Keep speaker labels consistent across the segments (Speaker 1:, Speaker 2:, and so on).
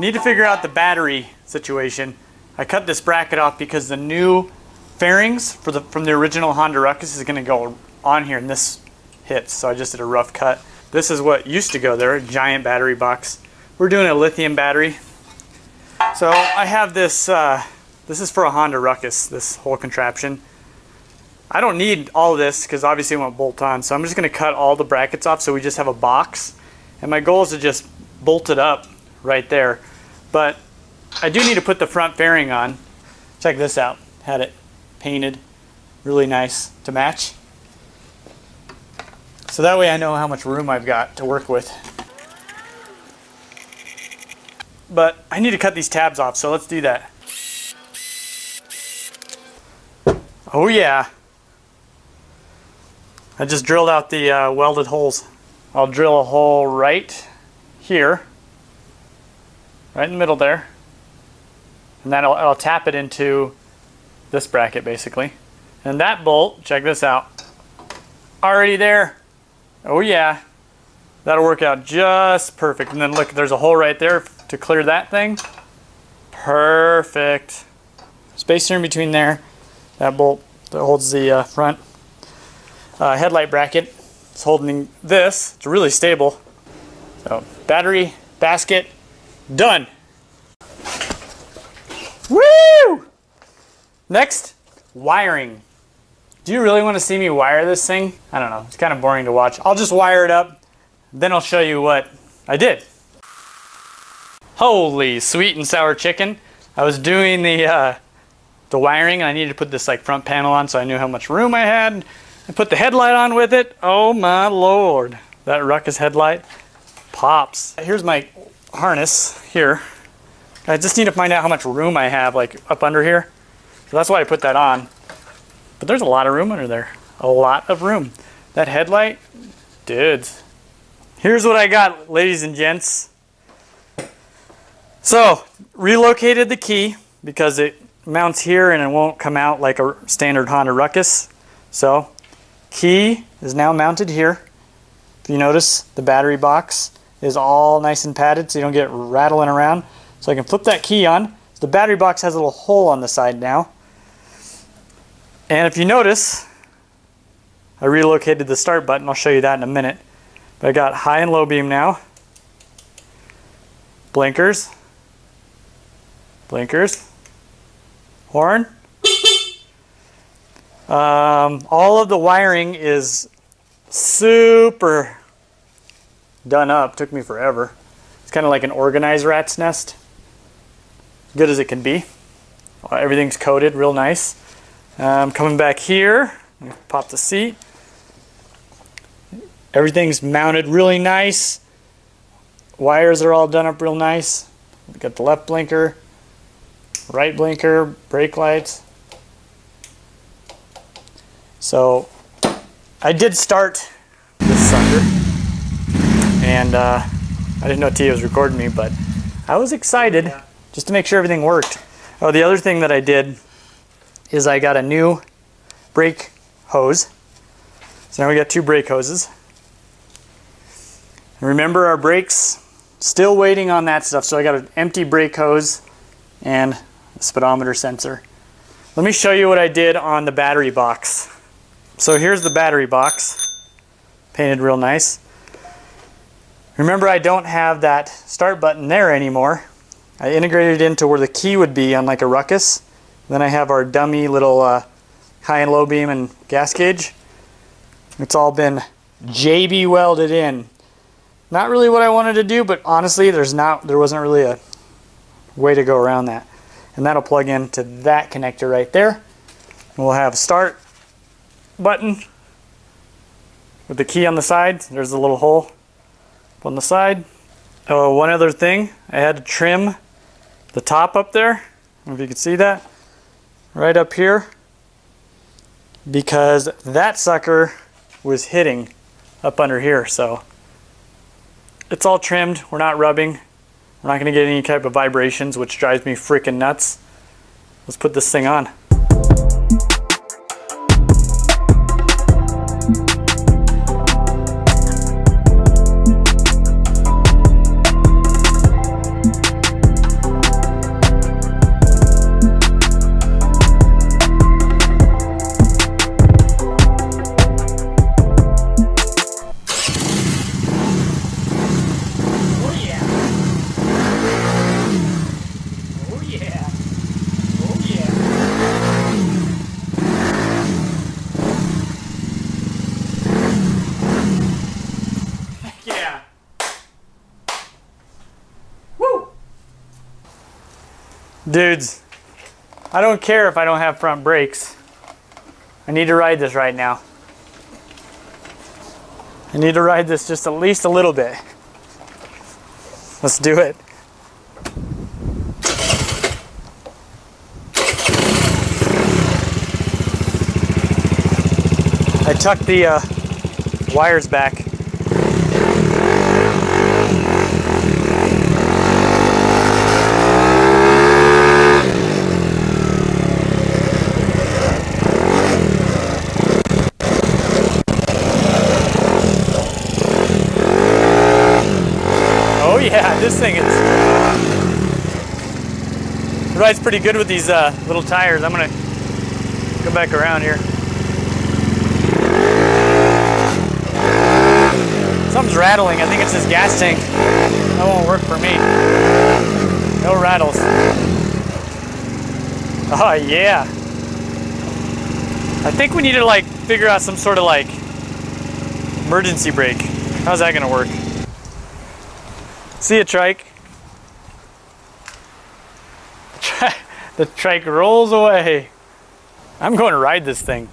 Speaker 1: need to figure out the battery situation. I cut this bracket off because the new fairings from the original Honda Ruckus is going to go on here and this hits, so I just did a rough cut. This is what used to go there, a giant battery box. We're doing a lithium battery. So I have this, this is for a Honda Ruckus, this whole contraption. I don't need all of this because obviously it won't bolt on, so I'm just going to cut all the brackets off so we just have a box. And my goal is to just bolt it up right there. But I do need to put the front fairing on. Check this out. Had it painted really nice to match. So that way I know how much room I've got to work with. But I need to cut these tabs off, so let's do that. Oh yeah. I just drilled out the welded holes. I'll drill a hole right here, right in the middle there, and then I'll tap it into this bracket basically. And that bolt, check this out, already there. Oh yeah, that'll work out just perfect. And then look, there's a hole right there to clear that thing. Perfect. Spacer in between there. That bolt that holds the front headlight bracket. It's holding this. It's really stable. So battery, basket, done. Woo! Next, wiring. Do you really want to see me wire this thing? I don't know. It's kind of boring to watch. I'll just wire it up, then I'll show you what I did. Holy sweet and sour chicken. I was doing the wiring and I needed to put this like front panel on so I knew how much room I had. I put the headlight on with it. Oh my lord. That Ruckus headlight pops. Here's my harness here. I just need to find out how much room I have like up under here. So that's why I put that on. But there's a lot of room under there. A lot of room. That headlight, dudes. Here's what I got, ladies and gents. So, relocated the key because it mounts here and it won't come out like a standard Honda Ruckus. So, key is now mounted here. If you notice, the battery box is all nice and padded so you don't get rattling around. So I can flip that key on. So the battery box has a little hole on the side now. And if you notice, I relocated the start button. I'll show you that in a minute. But I got high and low beam now. Blinkers. Blinkers. Horn. All of the wiring is super done up. Took me forever. It's kind of like an organized rat's nest. Good as it can be. Everything's coated real nice. Coming back here, pop the seat. Everything's mounted really nice. Wires are all done up real nice. We got the left blinker, right blinker, brake lights. So I did start this sucker, and I didn't know Tia was recording me, but I was excited just to make sure everything worked. Oh, the other thing that I did is I got a new brake hose. So now we got two brake hoses. And remember our brakes, still waiting on that stuff. So I got an empty brake hose and a speedometer sensor. Let me show you what I did on the battery box. So here's the battery box, painted real nice. Remember, I don't have that start button there anymore. I integrated it into where the key would be on like a Ruckus. Then I have our dummy little high and low beam and gas gauge. It's all been JB welded in. Not really what I wanted to do, but honestly there wasn't really a way to go around that. And that'll plug into that connector right there. And we'll have a start button with the key on the side. There's a little hole on the side. Oh, one other thing, I had to trim the top up there. I don't know if you can see that. Right up here, because that sucker was hitting up under here. So it's all trimmed. We're not rubbing. We're not going to get any type of vibrations, which drives me freaking nuts. Let's put this thing on. Dudes, I don't care if I don't have front brakes. I need to ride this right now. I need to ride this just at least a little bit. Let's do it. I tucked the wires back. Oh yeah, this thing rides pretty good with these little tires. I'm gonna go back around here. Something's rattling. I think it's this gas tank. That won't work for me. No rattles. Oh yeah. I think we need to like figure out some sort of like emergency brake. How's that gonna work? See ya, trike. The trike rolls away. I'm going to ride this thing.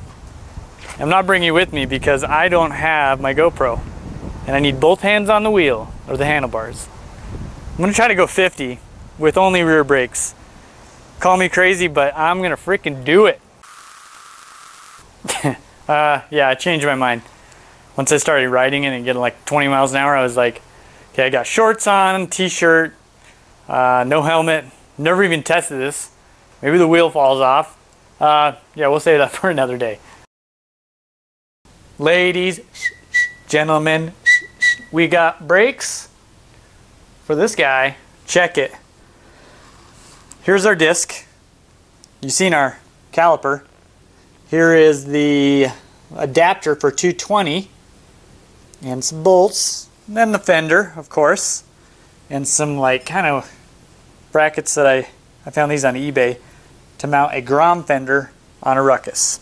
Speaker 1: I'm not bringing you with me because I don't have my GoPro. And I need both hands on the wheel, or the handlebars. I'm going to try to go 50 with only rear brakes. Call me crazy, but I'm going to freaking do it. Yeah, I changed my mind. Once I started riding it and getting like 20 miles an hour, I was like, okay, I got shorts on, t-shirt, no helmet. Never even tested this. Maybe the wheel falls off. Yeah, we'll save that for another day. Ladies, gentlemen, we got brakes for this guy. Check it. Here's our disc. You've seen our caliper. Here is the adapter for 220 and some bolts. And then the fender, of course, and some like kind of brackets that I found these on eBay to mount a Grom fender on a Ruckus.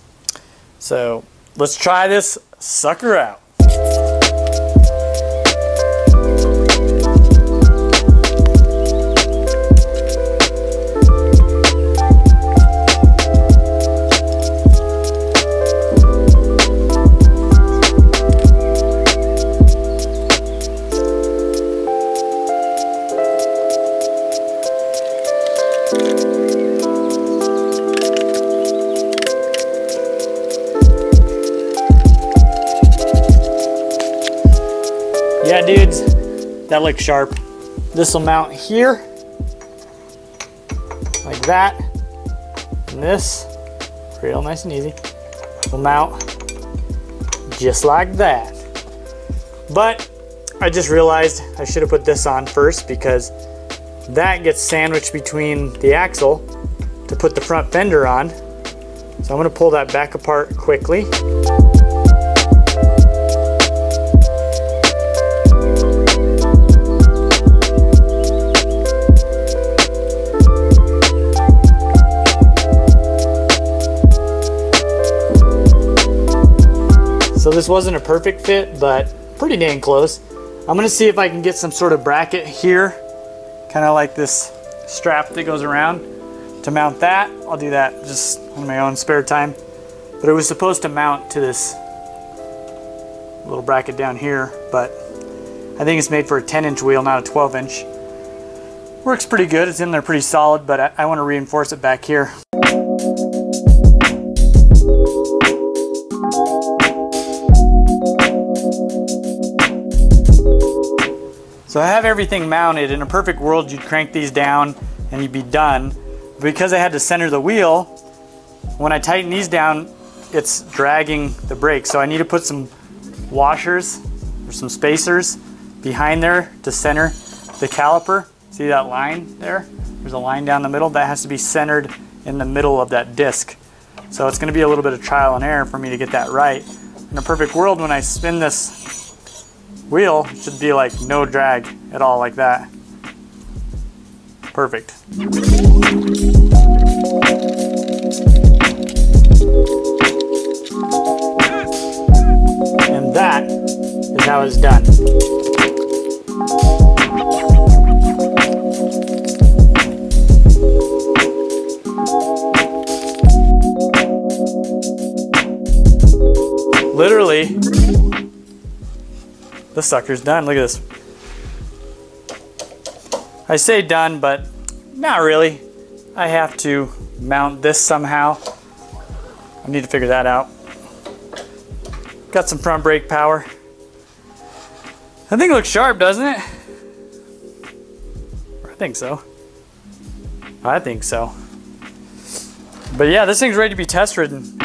Speaker 1: So let's try this sucker out. Yeah, dudes, that looks sharp. This will mount here, like that, and this, real nice and easy, will mount just like that. But I just realized I should have put this on first because that gets sandwiched between the axle to put the front fender on. So I'm going to pull that back apart quickly. So this wasn't a perfect fit, but pretty dang close. I'm gonna see if I can get some sort of bracket here, kind of like this strap that goes around to mount that. I'll do that just on my own spare time. But it was supposed to mount to this little bracket down here, but I think it's made for a 10-inch wheel, not a 12-inch. Works pretty good, it's in there pretty solid, but I want to reinforce it back here. So I have everything mounted. In a perfect world, you'd crank these down and you'd be done. Because I had to center the wheel, when I tighten these down, it's dragging the brakes. So I need to put some washers or some spacers behind there to center the caliper. See that line there? There's a line down the middle. That has to be centered in the middle of that disc. So it's going to be a little bit of trial and error for me to get that right. In a perfect world, when I spin this wheel, it should be like no drag at all, like that. Perfect. And that is how it's done. Literally, the sucker's done. Look at this. I say done, but not really. I have to mount this somehow. I need to figure that out. Got some front brake power. I think it looks sharp, doesn't it? I think so. I think so. But yeah, this thing's ready to be test ridden.